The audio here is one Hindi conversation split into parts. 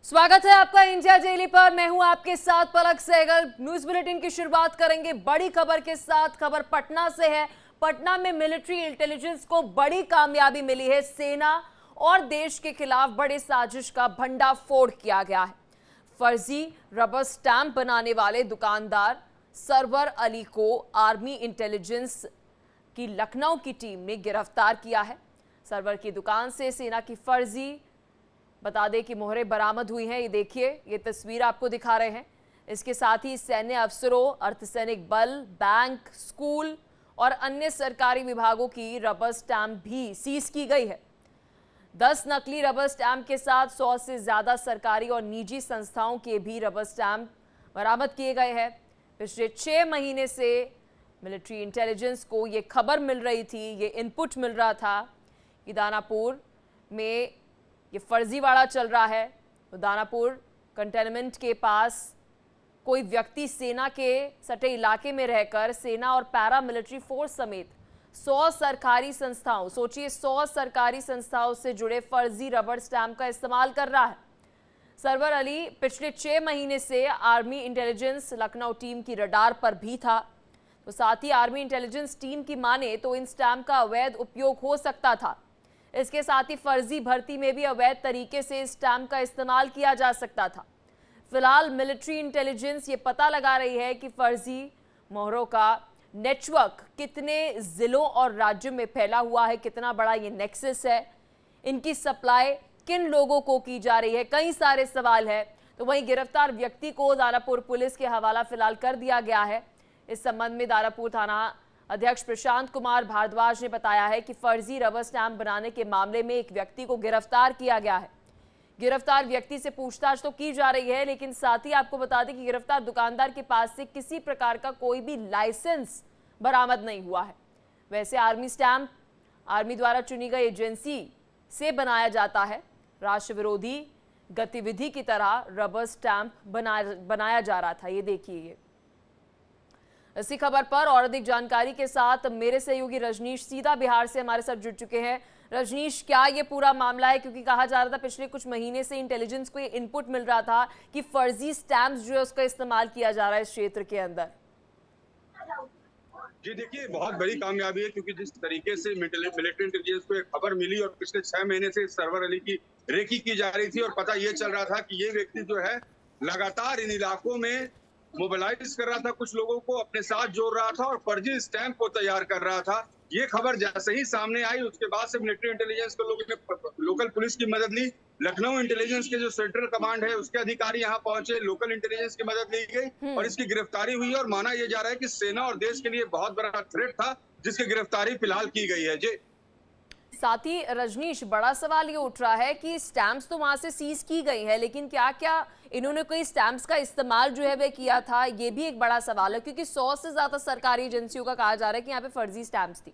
स्वागत है आपका इंडिया डेली पर। मैं हूं आपके साथ पलक सहगल। न्यूज बुलेटिन की शुरुआत करेंगे बड़ी खबर के साथ। खबर पटना से है। पटना में मिलिट्री इंटेलिजेंस को बड़ी कामयाबी मिली है। सेना और देश के खिलाफ बड़ी साजिश का भंडाफोड़ किया गया है। फर्जी रबर स्टैंप बनाने वाले दुकानदार सरवर अली को आर्मी इंटेलिजेंस की लखनऊ की टीम ने गिरफ्तार किया है। सरवर की दुकान से सेना की फर्जी बता दें कि मोहरें बरामद हुई हैं। ये देखिए, ये तस्वीर आपको दिखा रहे हैं। इसके साथ ही सैन्य अफसरों, अर्धसैनिक बल, बैंक, स्कूल और अन्य सरकारी विभागों की रबर स्टैंप भी सीज की गई है। 10 नकली रबर स्टैंप के साथ 100 से ज्यादा सरकारी और निजी संस्थाओं के भी रबर स्टैंप बरामद किए गए हैं। पिछले 6 महीने से मिलिट्री इंटेलिजेंस को ये खबर मिल रही थी, ये इनपुट मिल रहा था कि दानापुर में ये फर्जीवाड़ा चल रहा है। तो दानापुर कंटेनमेंट के पास कोई व्यक्ति सेना के सटे इलाके में रहकर सेना और पैरा मिलिट्री फोर्स समेत 100 सरकारी संस्थाओं, सोचिए 100 सरकारी संस्थाओं से जुड़े फर्जी रबर स्टैंप का इस्तेमाल कर रहा है। सरवर अली पिछले 6 महीने से आर्मी इंटेलिजेंस लखनऊ टीम की रडार पर भी था। तो साथ ही आर्मी इंटेलिजेंस टीम की माने तो इन स्टैंप का अवैध उपयोग हो सकता था। इसके साथ ही फर्जी भर्ती में भी अवैध तरीके से स्टैंप का इस्तेमाल किया जा सकता था। फिलहाल मिलिट्री इंटेलिजेंस ये पता लगा रही है कि फर्जी मोहरों का नेटवर्क कितने जिलों और राज्यों में फैला हुआ है, कितना बड़ा ये नेक्सस है, इनकी सप्लाई किन लोगों को की जा रही है, कई सारे सवाल है। तो वहीं गिरफ्तार व्यक्ति को दानापुर पुलिस के हवाला फिलहाल कर दिया गया है। इस संबंध में दानापुर थाना अध्यक्ष प्रशांत कुमार भारद्वाज ने बताया है कि फर्जी रबर स्टैंप बनाने के मामले में एक व्यक्ति को गिरफ्तार किया गया है। गिरफ्तार व्यक्ति से पूछताछ तो की जा रही है, लेकिन साथ ही आपको बता दें कि गिरफ्तार दुकानदार के पास से किसी प्रकार का कोई भी लाइसेंस बरामद नहीं हुआ है। वैसे आर्मी स्टैंप आर्मी द्वारा चुनी गई एजेंसी से बनाया जाता है। राष्ट्र विरोधी गतिविधि की तरह रबर स्टैंप बनाया जा रहा था। ये देखिए, इसी खबर पर और अधिक जानकारी के साथ मेरे सहयोगी रजनीश सीधा बिहार से हमारे साथ जुड़ चुके हैं। रजनीश, क्या ये पूरा मामला है? क्योंकि कहा जा रहा था पिछले कुछ महीने से इंटेलिजेंस को ये इनपुट मिल रहा था कि फर्जी स्टैंप्स जो है उसका इस्तेमाल किया जा रहा है इस क्षेत्र के अंदर। जी देखिए, बहुत बड़ी कामयाबी है क्योंकि जिस तरीके से मिलिट्री इंटेलिजेंस को एक खबर मिली और पिछले 6 महीने से सरवर अली की रेकी की जा रही थी और पता ये चल रहा था कि ये व्यक्ति जो है लगातार इन इलाकों में मोबिलाइज कर रहा था, कुछ लोगों को अपने साथ जोड़ रहा था और फर्जी स्टैंप को तैयार कर रहा था। ये खबर जैसे ही सामने आई उसके बाद से मिलिट्री इंटेलिजेंस के लोगों ने लोकल पुलिस की मदद ली। लखनऊ इंटेलिजेंस के जो सेंट्रल कमांड है उसके अधिकारी यहाँ पहुंचे, लोकल इंटेलिजेंस की मदद ली गई और इसकी गिरफ्तारी हुई और माना यह जा रहा है कि सेना और देश के लिए बहुत बड़ा थ्रेट था, जिसकी गिरफ्तारी फिलहाल की गई है। जी साथ ही रजनीश, बड़ा सवाल ये उठ रहा है कि स्टैंप्स तो वहां से सीज की गई है, लेकिन क्या क्या इन्होंने कोई स्टैंप्स का इस्तेमाल जो है वह किया था, ये भी एक बड़ा सवाल है। क्योंकि 100 से ज्यादा सरकारी एजेंसियों का कहा जा रहा है कि यहाँ पे फर्जी स्टैंप्स थी।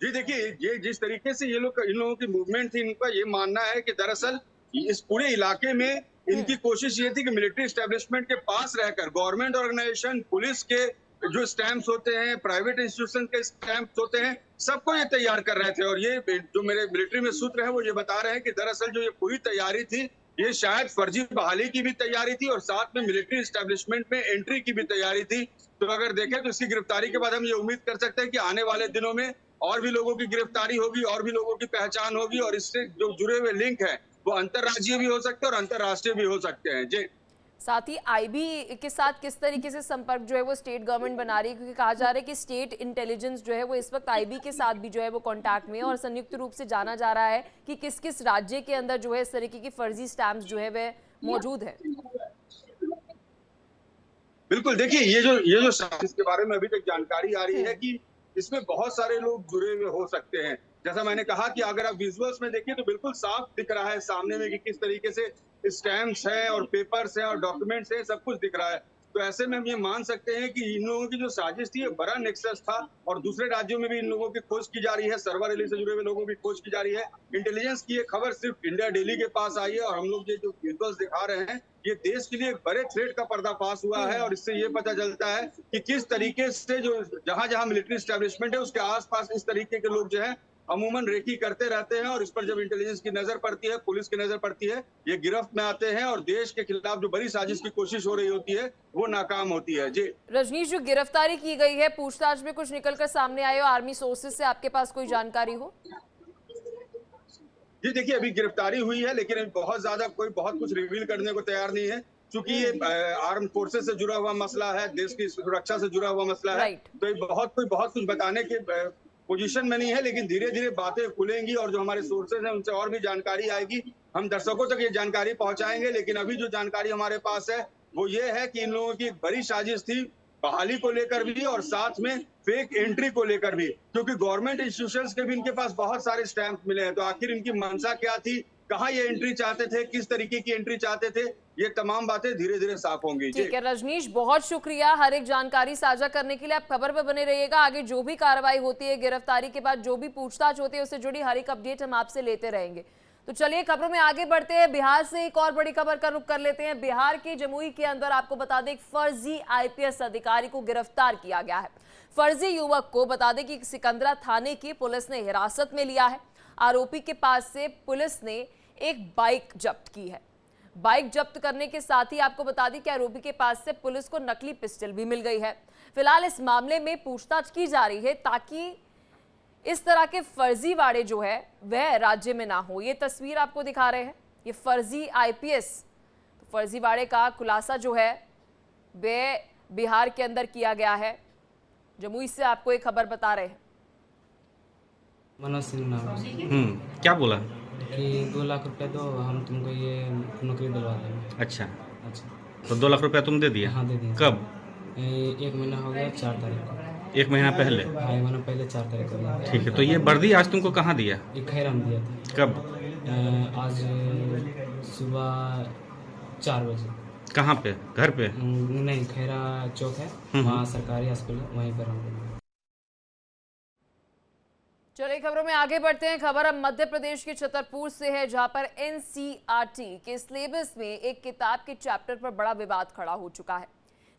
जी देखिए, ये जिस तरीके से इन लोगों की मूवमेंट थी, इनका ये मानना है कि दरअसल इस पूरे इलाके में इनकी कोशिश ये थी कि मिलिट्री एस्टेब्लिशमेंट के पास रहकर गवर्नमेंट ऑर्गेनाइजेशन, पुलिस के जो स्टैंप्स होते हैं, प्राइवेट इंस्टीट्यूशन के स्टैंप्स होते हैं, सबको ये तैयार कर रहे थे। और ये जो मेरे मिलिट्री में सूत्र है वो ये बता रहे हैं कि दरअसल जो ये पूरी तैयारी थी, ये शायद फर्जी बहाली की भी तैयारी थी और साथ में मिलिट्री एस्टेब्लिशमेंट में एंट्री की भी तैयारी थी। तो अगर देखें तो इसकी गिरफ्तारी के बाद हम ये उम्मीद कर सकते हैं कि आने वाले दिनों में और भी लोगों की गिरफ्तारी होगी, और भी लोगों की पहचान होगी और इससे जो जुड़े हुए लिंक है वो अंतर्राज्यीय भी हो सकते हैं और अंतर्राष्ट्रीय भी हो सकते हैं। जी साथ ही आईबी के साथ किस तरीके से संपर्क जो है वो स्टेट गवर्नमेंट बना रही है? क्योंकि कहा जा रहा है कि स्टेट इंटेलिजेंस जो है वो इस वक्त आईबी के साथ भी जो है वो कांटेक्ट में है और संयुक्त रूप से जाना जा रहा है कि किस किस राज्य के अंदर जो है इस तरीके की फर्जी स्टैंप्स जो है वह मौजूद है। बिल्कुल, देखिए ये जो इसके बारे में अभी तक जानकारी आ रही है कि इसमें बहुत सारे लोग जुड़े हुए हो सकते हैं। जैसा मैंने कहा कि अगर आप विजुअल्स में देखिए तो बिल्कुल साफ दिख रहा है सामने में कि किस तरीके से स्टैम्प्स है और पेपर्स हैं और डॉक्यूमेंट्स हैं, सब कुछ दिख रहा है। तो ऐसे में हम ये मान सकते हैं कि इन लोगों की जो साजिश थी ये बड़ा नेक्सस था और दूसरे राज्यों में भी इन लोगों की खोज की जा रही है। सरवर अली से जुड़े हुए लोगों की खोज की जा रही है। इंटेलिजेंस की ये खबर सिर्फ इंडिया डेली के पास आई है और हम लोग ये जो विजुअल्स दिखा रहे हैं ये देश के लिए एक बड़े थ्रेट का पर्दाफाश हुआ है और इससे ये पता चलता है कि किस तरीके से जो जहां जहां मिलिट्री एस्टेब्लिशमेंट है उसके आसपास इस तरीके के लोग जो है अमूमन रेकी करते रहते हैं और इस पर जब इंटेलिजेंस की नजर पड़ती है, पुलिस की नजर पड़ती है, ये गिरफ्त में आते हैं और देश के खिलाफ जो बड़ी साजिश की कोशिश हो रही होती है वो नाकाम होती है। जी रजनीश, जो गिरफ्तारी की गई है, पूछताछ में कुछ निकलकर सामने आए हो आर्मी सोर्सेज से, आपके पास कोई जानकारी हो? जी देखिए, अभी गिरफ्तारी हुई है लेकिन अभी बहुत ज्यादा कोई बहुत कुछ रिवील करने को तैयार नहीं है, क्योंकि ये आर्म फोर्सेस से जुड़ा हुआ मसला है, देश की सुरक्षा से जुड़ा हुआ मसला है। राइट। तो ये बहुत कुछ बताने के पोजीशन में नहीं है, लेकिन धीरे धीरे बातें खुलेंगी और जो हमारे सोर्सेज हैं उनसे और भी जानकारी आएगी। हम दर्शकों तक ये जानकारी पहुंचाएंगे, लेकिन अभी जो जानकारी हमारे पास है वो ये है कि इन लोगों की एक बड़ी साजिश थी बहाली को लेकर भी और साथ में फेक एंट्री को लेकर भी, क्योंकि गवर्नमेंट इंस्टीट्यूशंस के भी इनके पास बहुत सारे स्टैंप मिले हैं। तो आखिर इनकी मंशा क्या थी, कहाँ ये एंट्री चाहते थे, किस तरीके की एंट्री चाहते थे, ये तमाम बातें धीरे धीरे साफ होंगी। ठीक है रजनीश, बहुत शुक्रिया हर एक जानकारी साझा करने के लिए। आप खबर पर बने रहिएगा, आगे जो भी कार्रवाई होती है गिरफ्तारी के बाद, जो भी पूछताछ होती है उससे जुड़ी हर एक अपडेट हम आपसे लेते रहेंगे। तो चलिए खबरों में आगे बढ़ते हैं। बिहार से एक और बड़ी खबर का रुख कर लेते हैं। बिहार के जमुई के अंदर आपको बता दें, एक फर्जी आईपीएस अधिकारी को गिरफ्तार किया गया है। फर्जी युवक को बता दें कि सिकंदरा थाने की पुलिस ने हिरासत में लिया है। आरोपी के पास से पुलिस ने एक बाइक जब्त की है। बाइक जब्त करने के साथ ही आपको बता दें कि आरोपी के पास से पुलिस को नकली पिस्टल भी मिल गई है। फिलहाल इस मामले में पूछताछ की जा रही है ताकि इस तरह के फर्जीवाड़े जो है वह राज्य में ना हो। ये तस्वीर आपको दिखा रहे हैं, ये फर्जी आईपीएस फर्जीवाड़े का खुलासा जो है वह बिहार के अंदर किया गया है। जमुई से आपको एक खबर बता रहे हैं। मनोज सिंह नाम है। क्या बोला? कि 2 लाख रुपए दो, हम तुमको ये नौकरी दिलवा देंगे। अच्छा, अच्छा, तो 2 लाख रुपया तुम दे दिए? हाँ दे दिए। कब? 1 महीना हो गया, 4 तारीख को। 1 महीना पहले? हाँ, 1 महीना पहले 4 तारीख को दिया। ठीक है, तो ये वर्दी आज तुमको कहाँ दिया? ये खैराम दिया था। कब? आज सुबह 4 बजे। कहाँ पे? घर पे? नहीं, खैरा चौक है, वहाँ सरकारी हॉस्पिटल, वहीं पर हम। चलिए खबरों में आगे बढ़ते हैं। खबर अब मध्य प्रदेश के छतरपुर से है, जहां पर एनसीईआरटी के सिलेबस में एक किताब के चैप्टर पर बड़ा विवाद खड़ा हो चुका है।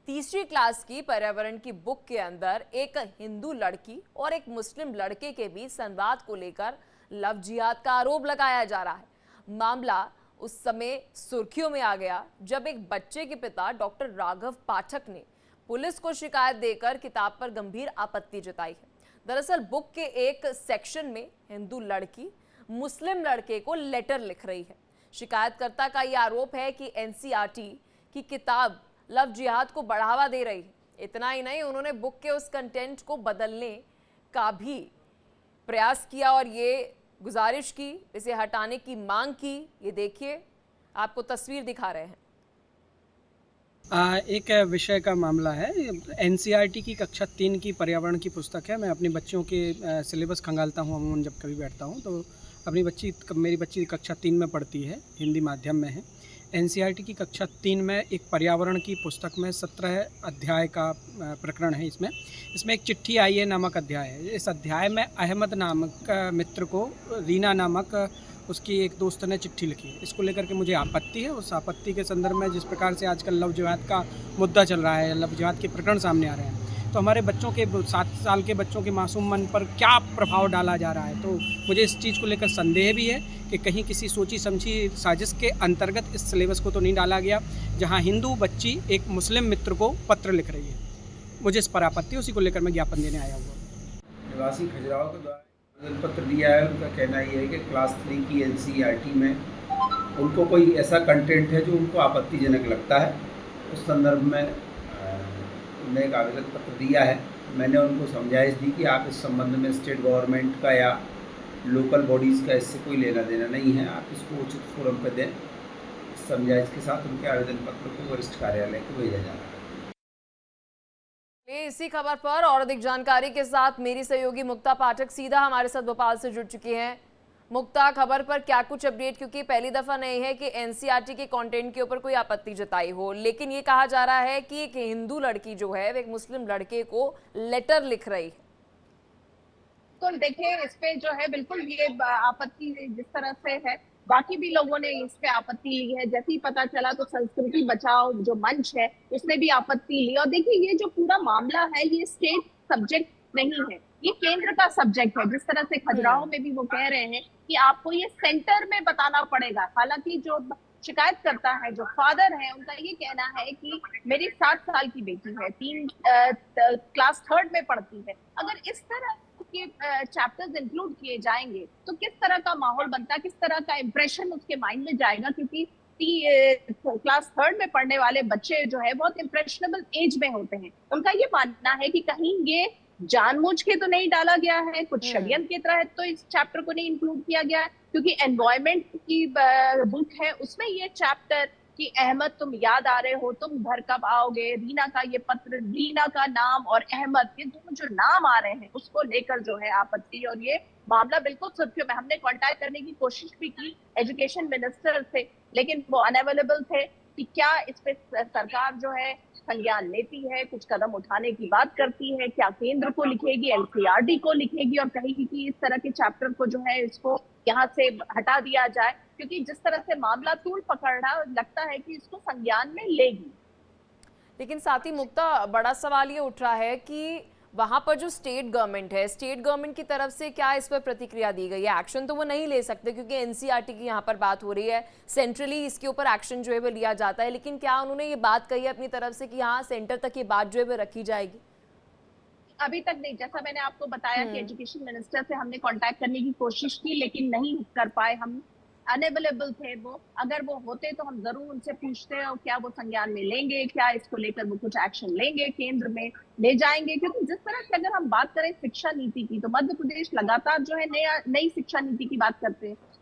तीसरी क्लास की पर्यावरण की बुक के अंदर एक हिंदू लड़की और एक मुस्लिम लड़के के बीच संवाद को लेकर लव जिहाद का आरोप लगाया जा रहा है। मामला उस समय सुर्खियों में आ गया जब एक बच्चे के पिता डॉक्टर राघव पाठक ने पुलिस को शिकायत देकर किताब पर गंभीर आपत्ति जताई है। दरअसल बुक के एक सेक्शन में हिंदू लड़की मुस्लिम लड़के को लेटर लिख रही है। शिकायतकर्ता का यह आरोप है कि एनसीईआरटी की किताब लव जिहाद को बढ़ावा दे रही है। इतना ही नहीं, उन्होंने बुक के उस कंटेंट को बदलने का भी प्रयास किया और ये गुजारिश की, इसे हटाने की मांग की। ये देखिए, आपको तस्वीर दिखा रहे हैं। एक विषय का मामला है। एनसीईआरटी की कक्षा 3 की पर्यावरण की पुस्तक है। मैं अपने बच्चों के सिलेबस खंगालता हूँ अमूमन जब कभी बैठता हूँ तो। मेरी बच्ची कक्षा 3 में पढ़ती है, हिंदी माध्यम में है। एनसीईआरटी की कक्षा 3 में एक पर्यावरण की पुस्तक में 17 अध्याय का प्रकरण है। इसमें एक चिट्ठी आई है नामक अध्याय है। इस अध्याय में अहमद नामक मित्र को रीना नामक उसकी एक दोस्त ने चिट्ठी लिखी है। इसको लेकर के मुझे आपत्ति है। उस आपत्ति के संदर्भ में जिस प्रकार से आजकल लव जिहाद का मुद्दा चल रहा है, लव जिहाद के प्रकरण सामने आ रहे हैं, तो हमारे बच्चों के 7 साल के बच्चों के मासूम मन पर क्या प्रभाव डाला जा रहा है। तो मुझे इस चीज़ को लेकर संदेह भी है कि कहीं किसी सोची समझी साजिश के अंतर्गत इस सिलेबस को तो नहीं डाला गया, जहाँ हिंदू बच्ची एक मुस्लिम मित्र को पत्र लिख रही है। मुझे इस पर आपत्ति, उसी को लेकर मैं ज्ञापन देने आया हुआ। निवासी खजुराहो के द्वारा आवेदन पत्र दिया है। उनका कहना ये है कि क्लास 3 की एनसीईआरटी में उनको कोई ऐसा कंटेंट है जो उनको आपत्तिजनक लगता है। उस संदर्भ में उन्होंने एक आवेदन पत्र दिया है। मैंने उनको समझाइश दी कि आप इस संबंध में स्टेट गवर्नमेंट का या लोकल बॉडीज़ का इससे कोई लेना देना नहीं है, आप इसको उचित फोरम पर दें। समझाइश के साथ उनके आवेदन पत्र को वरिष्ठ कार्यालय को भेजा जा रहा है। इसी खबर पर और अधिक जानकारी के साथ मेरी सहयोगी मुक्ता पाठक सीधा हमारे साथ भोपाल से जुड़ चुकी हैं। मुक्ता, खबर पर क्या कुछ अपडेट, क्योंकि पहली दफा नहीं है कि एनसीईआरटी के कंटेंट के ऊपर कोई आपत्ति जताई हो, लेकिन ये कहा जा रहा है कि एक हिंदू लड़की जो है वो एक मुस्लिम लड़के को लेटर लिख रही है। तो देखिए, इस पे जो है बिल्कुल ये आपत्ति जिस तरह से है, बाकी भी लोगों ने इस पे आपत्ति ली है। जैसे ही पता चला तो संस्कृति बचाओ जो मंच है उसने भी आपत्ति ली। और देखिए, ये जो पूरा मामला है ये स्टेट सब्जेक्ट नहीं है, ये केंद्र का सब्जेक्ट है। जिस तरह से खजुराहो में भी वो कह रहे हैं कि आपको ये सेंटर में बताना पड़ेगा। हालांकि जो शिकायत करता है, जो फादर है, उनका ये कहना है कि मेरी 7 साल की बेटी है, क्लास 3 में पढ़ती है। अगर इस तरह के चैप्टर्स इंक्लूड किए जाएंगे तो किस तरह का माहौल बनता है, किस तरह का इंप्रेशन उसके माइंड में जाएगा, क्योंकि क्लास 3 में पढ़ने वाले बच्चे जो है बहुत इंप्रेशनेबल एज में होते हैं। उनका ये मानना है कि कहीं ये जानबूझ के तो नहीं डाला गया है, कुछ षड्यंत्र के तहत तो इस चैप्टर को नहीं इंक्लूड किया गया है, क्योंकि एनवायरमेंट की बुक है, उसमें ये चैप्टर कि अहमद तुम याद आ रहे हो, तुम घर कब आओगे, रीना का ये पत्र, रीना का नाम और अहमद, ये दोनों जो नाम आ रहे हैं उसको लेकर जो है आपत्ति। और ये मामला बिल्कुल सुर्खियों में। हमने कांटेक्ट करने की कोशिश भी की एजुकेशन मिनिस्टर से, लेकिन वो अनअवेलेबल थे कि क्या इस पे सरकार जो है संज्ञान लेती है, कुछ कदम उठाने की बात करती है, क्या केंद्र को लिखेगी, एनसीईआरटी को लिखेगी और कहेगी कि इस तरह के चैप्टर को जो है इसको यहाँ से हटा दिया जाए, क्योंकि जिस तरह से मामला तूल पकड़ रहा लगता है कि इसको संज्ञान में लेगी। लेकिन साथ ही मुक्ता, बड़ा सवाल ये उठ रहा है कि वहां पर जो स्टेट गवर्नमेंट है, स्टेट गवर्नमेंट की तरफ से क्या इस पर प्रतिक्रिया दी गई है? एक्शन तो वो नहीं ले सकते क्योंकि एनसीईआरटी की यहाँ पर बात हो रही है, सेंट्रली इसके ऊपर एक्शन जो है वो लिया जाता है, लेकिन क्या उन्होंने ये बात कही है अपनी तरफ से कि हाँ सेंटर तक ये बात जो है वो रखी जाएगी? अभी तक नहीं। जैसा मैंने आपको बताया कि एजुकेशन मिनिस्टर से हमने कांटेक्ट करने की कोशिश की, लेकिन नहीं कर पाए, हम अनअवेलेबल थे। वो अगर वो होते तो हम जरूर उनसे पूछते हैं क्या वो संज्ञान में लेंगे, क्या इसको लेकर वो कुछ एक्शन लेंगे, केंद्र में ले जाएंगे। क्योंकि जिस तरह से अगर हम बात करें शिक्षा नीति की, तो मध्य प्रदेश लगातार जो है नई शिक्षा नीति की बात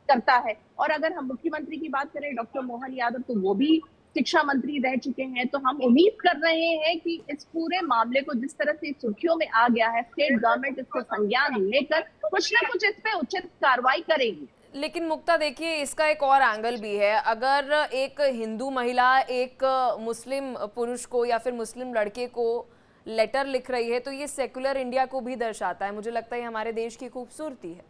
करता है। और अगर हम मुख्यमंत्री की बात करें डॉक्टर मोहन यादव, तो वो भी शिक्षा मंत्री रह चुके हैं। तो हम उम्मीद कर रहे हैं कि इस पूरे मामले को जिस तरह से सुर्खियों में आ गया है, स्टेट गवर्नमेंट इसको संज्ञान लेकर कुछ ना कुछ इस पे उचित कार्रवाई करेगी। लेकिन मुक्ता देखिए, इसका एक और एंगल भी है। अगर एक हिंदू महिला एक मुस्लिम पुरुष को या फिर मुस्लिम लड़के को लेटर लिख रही है तो ये सेकुलर इंडिया को भी दर्शाता है। मुझे लगता है ये हमारे देश की खूबसूरती है।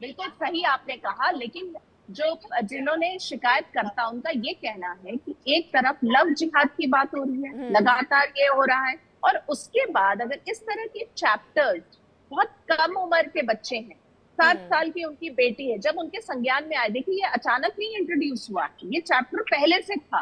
बिल्कुल सही आपने कहा, लेकिन जिन्होंने शिकायत करता उनका ये कहना है कि एक तरफ लव जिहाद की बात हो रही है, लगातार ये हो रहा है, और उसके बाद अगर इस तरह के चैप्टर्स, बहुत कम उम्र के बच्चे हैं, 7 साल की उनकी बेटी है, जब उनके संज्ञान में आए, देखिए ये अचानक नहीं इंट्रोड्यूस हुआ, ये चैप्टर पहले से था।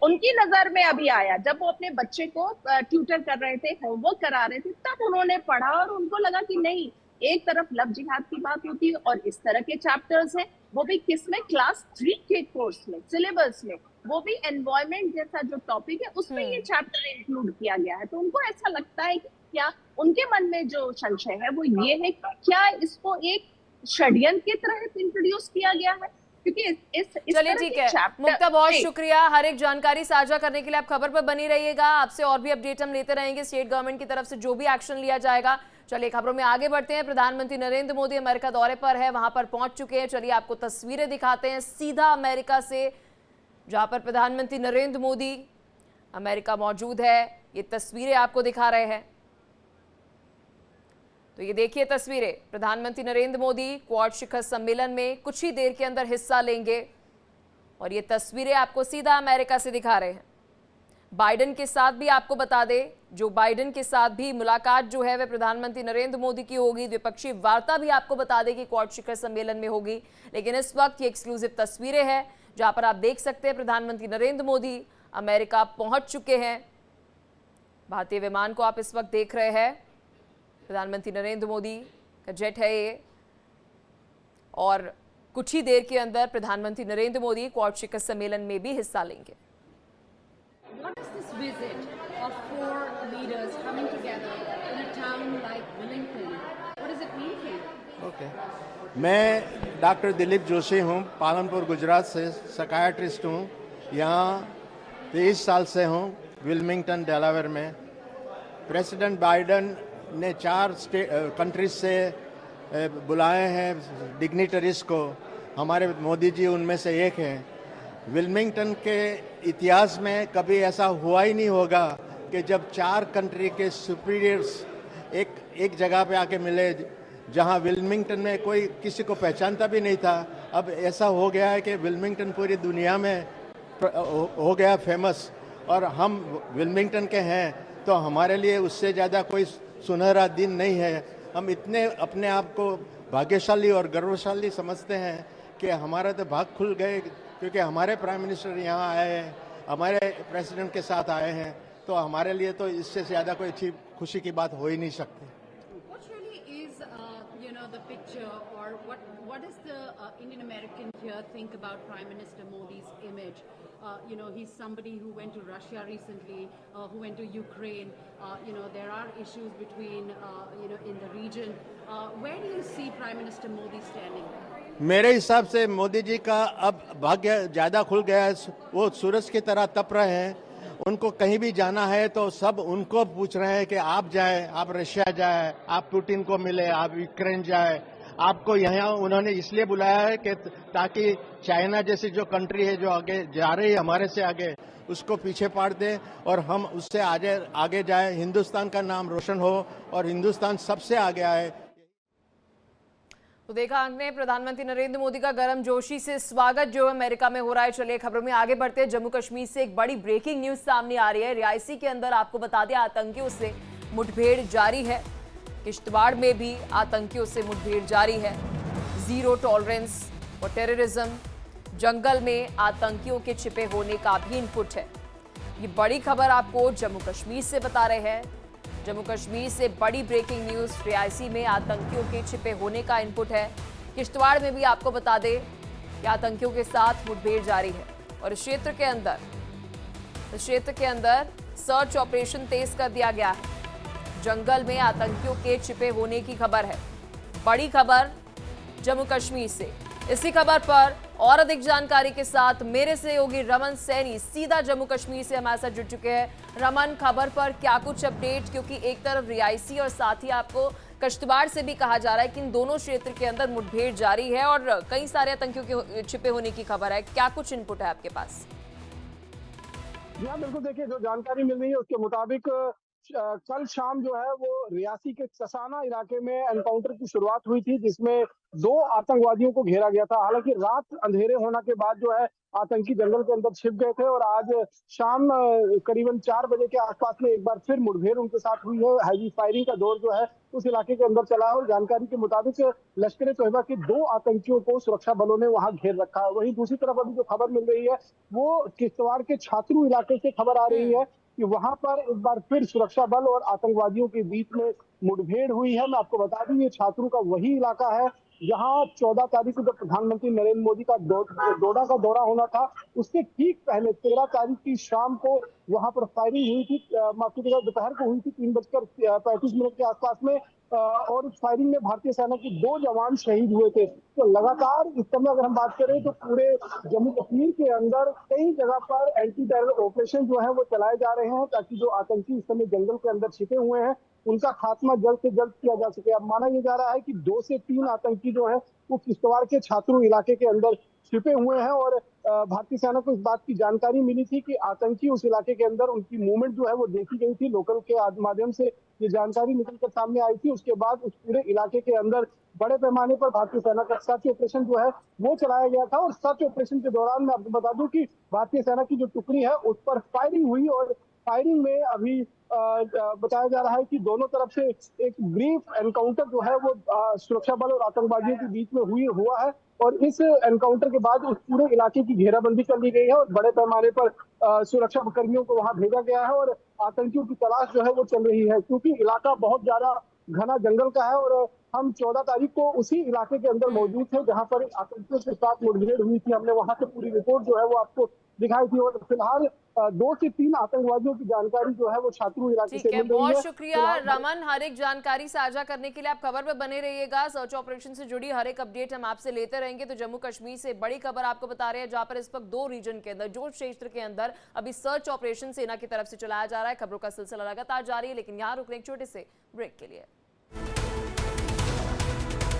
उनकी नजर में अभी आया जब वो अपने बच्चे को ट्यूटर कर रहे थे, होमवर्क करा रहे थे, तब उन्होंने पढ़ा और उनको लगा कि नहीं, एक तरफ लव जिहाद की बात होती है और इस तरह के चैप्टर्स हैं, वो भी किसमें, क्लास 3 के कोर्स में, सिलेबस में, वो भी एनवायरमेंट जैसा जो टॉपिक है उसमें ये चैप्टर इंक्लूड किया गया है। तो उनको ऐसा लगता है कि क्या उनके मन में जो संशय है वो ये है कि क्या इसको एक षड्यंत्र के तहत इंट्रोड्यूस किया गया है, क्योंकि इस चलिए ठीक है मुक्ता, बहुत शुक्रिया हर एक जानकारी साझा करने के लिए। आप खबर पर बनी रहिएगा, आपसे और भी अपडेट हम लेते रहेंगे स्टेट गवर्नमेंट की तरफ से जो भी एक्शन लिया जाएगा। चलिए खबरों में आगे बढ़ते हैं। प्रधानमंत्री नरेंद्र मोदी अमेरिका दौरे पर है, वहां पर पहुंच चुके हैं। चलिए आपको तस्वीरें दिखाते हैं सीधा अमेरिका से, जहां पर प्रधानमंत्री नरेंद्र मोदी अमेरिका मौजूद है। ये तस्वीरें आपको दिखा रहे हैं। तो ये देखिए तस्वीरें, प्रधानमंत्री नरेंद्र मोदी क्वाड शिखर सम्मेलन में कुछ ही देर के अंदर हिस्सा लेंगे और ये तस्वीरें आपको सीधा अमेरिका से दिखा रहे हैं। बाइडेन के साथ भी आपको बता दें, जो बाइडेन के साथ भी मुलाकात जो है वह प्रधानमंत्री नरेंद्र मोदी की होगी। द्विपक्षीय वार्ता भी आपको बता दें कि क्वाड शिखर सम्मेलन में होगी। लेकिन इस वक्त ये एक्सक्लूसिव तस्वीरें हैं जहां पर आप देख सकते हैं प्रधानमंत्री नरेंद्र मोदी अमेरिका पहुंच चुके हैं। भारतीय विमान को आप इस वक्त देख रहे हैं, प्रधानमंत्री नरेंद्र मोदी का जेट है ये, और कुछ ही देर के अंदर प्रधानमंत्री नरेंद्र मोदी क्वाड शिखर सम्मेलन में भी हिस्सा लेंगे। What is this visit of 4 leaders coming together in a town like Wellington? What does it mean for you? Okay. मैं डॉक्टर दिलीप जोशी हूँ, पालनपुर गुजरात से साइकियाट्रिस्ट हूँ। यहाँ 23 साल से हूँ, विल्मिंगटन डेलावेयर में। प्रेसिडेंट बाइडेन ने 4 कंट्रीज से बुलाए हैं डिग्निटरीज को, हमारे मोदी जी उनमें से एक हैं। विल्मिंगटन के इतिहास में कभी ऐसा हुआ ही नहीं होगा कि जब 4 कंट्री के सुपीरियर्स एक जगह पे आके मिले, जहां विल्मिंगटन में कोई किसी को पहचानता भी नहीं था। अब ऐसा हो गया है कि विल्मिंगटन पूरी दुनिया में हो गया फेमस, और हम विल्मिंगटन के हैं तो हमारे लिए उससे ज़्यादा कोई सुनहरा दिन नहीं है। हम इतने अपने आप को भाग्यशाली और गर्वशाली समझते हैं कि हमारा तो भाग खुल गए, क्योंकि हमारे प्राइम मिनिस्टर यहाँ आए हैं, हमारे प्रेसिडेंट के साथ आए हैं, तो हमारे लिए तो इससे ज़्यादा कोई अच्छी खुशी की बात हो ही नहीं सकती। What really is, the picture, or what does the Indian American here think about Prime Minister Modi's image? He's somebody who went to Russia recently, who went to Ukraine. There are issues between, in the region. Where do you see Prime Minister Modi standing? मेरे हिसाब से मोदी जी का अब भाग्य ज़्यादा खुल गया है। वो सूरज की तरह तप रहे हैं। उनको कहीं भी जाना है तो सब उनको पूछ रहे हैं कि आप जाए, आप रशिया जाए, आप पुतिन को मिले, आप यूक्रेन जाए। आपको यहाँ उन्होंने इसलिए बुलाया है कि ताकि चाइना जैसी जो कंट्री है, जो आगे जा रही है हमारे से आगे, उसको पीछे पाड़ दें और हम उससे आगे जाए, हिंदुस्तान का नाम रोशन हो और हिंदुस्तान सबसे आगे आए। तो देखा आपने प्रधानमंत्री नरेंद्र मोदी का गर्मजोशी से स्वागत जो अमेरिका में हो रहा है। चलिए खबरों में आगे बढ़ते हैं। जम्मू कश्मीर से एक बड़ी ब्रेकिंग न्यूज सामने आ रही है। रियासी के अंदर आपको बता दें आतंकियों से मुठभेड़ जारी है। किश्तवाड़ में भी आतंकियों से मुठभेड़ जारी है। जीरो टॉलरेंस और टेररिज्म, जंगल में आतंकियों के छिपे होने का भी इनपुट है। ये बड़ी खबर आपको जम्मू कश्मीर से बता रहे हैं। जम्मू कश्मीर से बड़ी ब्रेकिंग न्यूज, रियासी में आतंकियों के छिपे होने का इनपुट है। किश्तवाड़ में भी आपको बता दें कि आतंकियों के साथ मुठभेड़ जारी है और इस क्षेत्र के अंदर सर्च ऑपरेशन तेज कर दिया गया है। जंगल में आतंकियों के छिपे होने की खबर है। बड़ी खबर जम्मू कश्मीर से। इसी खबर पर और अधिक जानकारी के साथ मेरे सहयोगी रमन सैनी सीधा जम्मू कश्मीर से हमारे साथ जुड़ चुके हैं। रमन, खबर पर क्या कुछ अपडेट, क्योंकि एक तरफ रियासी और साथ ही आपको किश्तवाड़ से भी कहा जा रहा है कि इन दोनों क्षेत्र के अंदर मुठभेड़ जारी है और कई सारे आतंकियों के छिपे होने की खबर है। क्या कुछ इनपुट है आपके पास? जी हाँ, बिल्कुल। देखिए, जो जानकारी मिल रही है उसके मुताबिक कल शाम जो है वो रियासी के चसाना इलाके में एनकाउंटर की शुरुआत हुई थी, जिसमें 2 आतंकवादियों को घेरा गया था। हालांकि रात अंधेरे होने के बाद जो है आतंकी जंगल के अंदर छिप गए थे और आज शाम करीबन 4 बजे के आसपास में एक बार फिर मुठभेड़ उनके साथ हुई है। हैवी फायरिंग का दौर जो है उस इलाके के अंदर चला है और जानकारी के मुताबिक लश्कर तोयबा के 2 आतंकियों को सुरक्षा बलों ने वहां घेर रखा है। वहीं दूसरी तरफ अभी जो खबर मिल रही है वो किश्तवाड़ के छात्रू इलाके से खबर आ रही है कि वहां पर एक बार फिर सुरक्षा बल और आतंकवादियों के बीच में मुठभेड़ हुई है। मैं आपको बता दूं, ये छात्रू का वही इलाका है जहां 14 तारीख को जब प्रधानमंत्री नरेंद्र मोदी का डोडा का दौरा होना था, उससे ठीक पहले 13 तारीख की शाम को वहां पर फायरिंग हुई थी। माफी दीजिएगा, दोपहर को हुई थी 3:35 के आसपास में। और उस फायरिंग में भारतीय सेना के 2 जवान शहीद हुए थे। तो लगातार इस समय अगर हम बात करें तो पूरे जम्मू कश्मीर के अंदर कई जगह पर एंटी टेरर ऑपरेशन जो है वो चलाए जा रहे हैं, ताकि जो आतंकी इस समय जंगल के अंदर छिपे हुए हैं उनका खात्मा जल्द से जल्द किया जा सके। अब माना यह जा रहा है कि 2 से 3 आतंकी जो है वो किश्तवाड़ के छात्रू इलाके के अंदर छिपे हुए हैं और भारतीय सेना को इस बात की जानकारी मिली थी कि आतंकी उस इलाके के अंदर, उनकी मूवमेंट जो है वो देखी गई थी। लोकल के माध्यम से ये जानकारी निकलकर सामने आई थी। उसके बाद उस पूरे इलाके के अंदर बड़े पैमाने पर भारतीय सेना का सर्च ऑपरेशन जो है वो चलाया गया था और सर्च ऑपरेशन के दौरान मैं आपको बता दूं कि भारतीय सेना की जो टुकड़ी है उस पर फायरिंग हुई और फायरिंग में अभी बताया जा रहा है कि दोनों तरफ से एक ब्रीफ एनकाउंटर जो है वो सुरक्षा बल और आतंकवादियों के बीच में हुआ है और इस एनकाउंटर के बाद उस पूरे इलाके की घेराबंदी कर ली गई है और बड़े पैमाने पर सुरक्षा कर्मियों को वहां भेजा गया है और आतंकियों की तलाश जो है वो चल रही है, क्योंकि इलाका बहुत ज्यादा घना जंगल का है और हम 14 तारीख को उसी इलाके के अंदर मौजूद थे जहां पर आतंकियों के साथ मुठभेड़ हुई थी। हमने वहां से पूरी रिपोर्ट जो है वो आपको दिखाई थी और फिलहाल 2 से 3 आतंकवादियों की जानकारी जो है वो छात्रू इलाके से मिल रही है। बहुत शुक्रिया रमन, हर एक जानकारी साझा करने के लिए। आप खबर पे बने रहिएगा। सर्च ऑपरेशन से जुड़ी हर एक अपडेट हम आपसे लेते रहेंगे। तो जम्मू कश्मीर से बड़ी खबर आपको बता रहे हैं, जहां पर इस वक्त 2 रीजन के अंदर, जो क्षेत्र के अंदर अभी सर्च ऑपरेशन सेना की तरफ से चलाया जा रहा है। खबरों का सिलसिला लगातार जारी है, लेकिन यहाँ रुकने एक छोटे से ब्रेक के लिए।